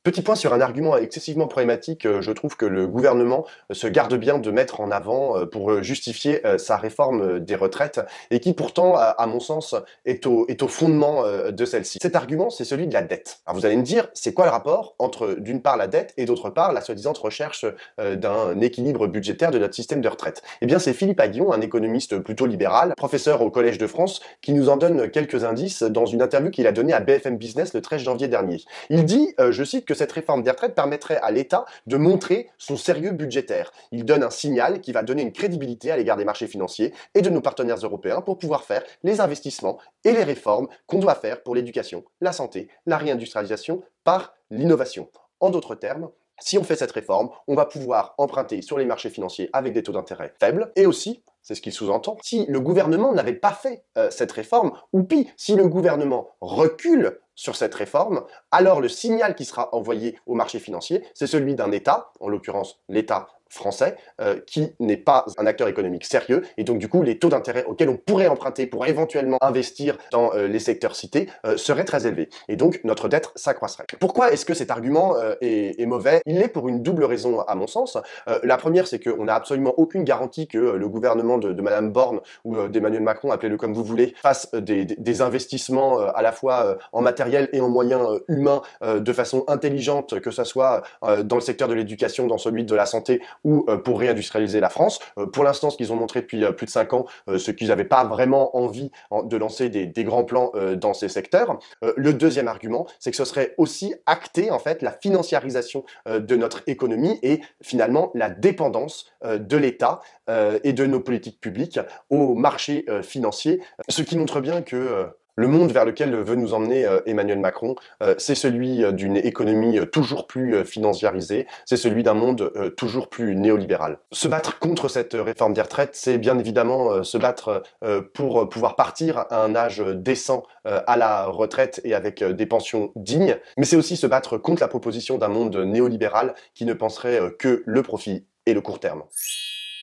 Petit point sur un argument excessivement problématique, je trouve que le gouvernement se garde bien de mettre en avant, pour justifier, sa réforme, des retraites et qui pourtant, à mon sens, est au fondement, de celle-ci. Cet argument, c'est celui de la dette. Alors vous allez me dire, c'est quoi le rapport entre, d'une part, la dette et d'autre part, la soi-disant recherche, d'un équilibre budgétaire de notre système de retraite? Eh bien, c'est Philippe Aghion, un économiste plutôt libéral, professeur au Collège de France, qui nous en donne quelques indices dans une interview qu'il a donnée à BFM Business le 13 janvier dernier. Il dit, je cite, que cette réforme des retraites permettrait à l'État de montrer son sérieux budgétaire. Il donne un signal qui va donner une crédibilité à l'égard des marchés financiers et de nos partenaires européens pour pouvoir faire les investissements et les réformes qu'on doit faire pour l'éducation, la santé, la réindustrialisation par l'innovation. En d'autres termes, si on fait cette réforme, on va pouvoir emprunter sur les marchés financiers avec des taux d'intérêt faibles et aussi, c'est ce qu'il sous-entend, si le gouvernement n'avait pas fait cette réforme, ou pis, si le gouvernement recule sur cette réforme, alors le signal qui sera envoyé aux marchés financiers, c'est celui d'un État, en l'occurrence l'État français, qui n'est pas un acteur économique sérieux, et donc du coup les taux d'intérêt auxquels on pourrait emprunter pour éventuellement investir dans les secteurs cités seraient très élevés, et donc notre dette s'accroîtrait. Pourquoi est-ce que cet argument est mauvais? Il l'est pour une double raison à mon sens. La première, c'est qu'on n'a absolument aucune garantie que le gouvernement de Madame Borne ou d'Emmanuel Macron, appelez-le comme vous voulez, fasse des investissements à la fois en matériel et en moyens humains de façon intelligente, que ce soit dans le secteur de l'éducation, dans celui de la santé ou pour réindustrialiser la France. Pour l'instant, ce qu'ils ont montré depuis plus de 5 ans, c'est qu'ils n'avaient pas vraiment envie de lancer des grands plans dans ces secteurs. Le deuxième argument, c'est que ce serait aussi acter en fait la financiarisation de notre économie et finalement la dépendance de l'État et de nos politiques publiques aux marchés financiers, ce qui montre bien que le monde vers lequel veut nous emmener Emmanuel Macron, c'est celui d'une économie toujours plus financiarisée, c'est celui d'un monde toujours plus néolibéral. Se battre contre cette réforme des retraites, c'est bien évidemment se battre pour pouvoir partir à un âge décent à la retraite et avec des pensions dignes, mais c'est aussi se battre contre la proposition d'un monde néolibéral qui ne penserait que le profit et le court terme.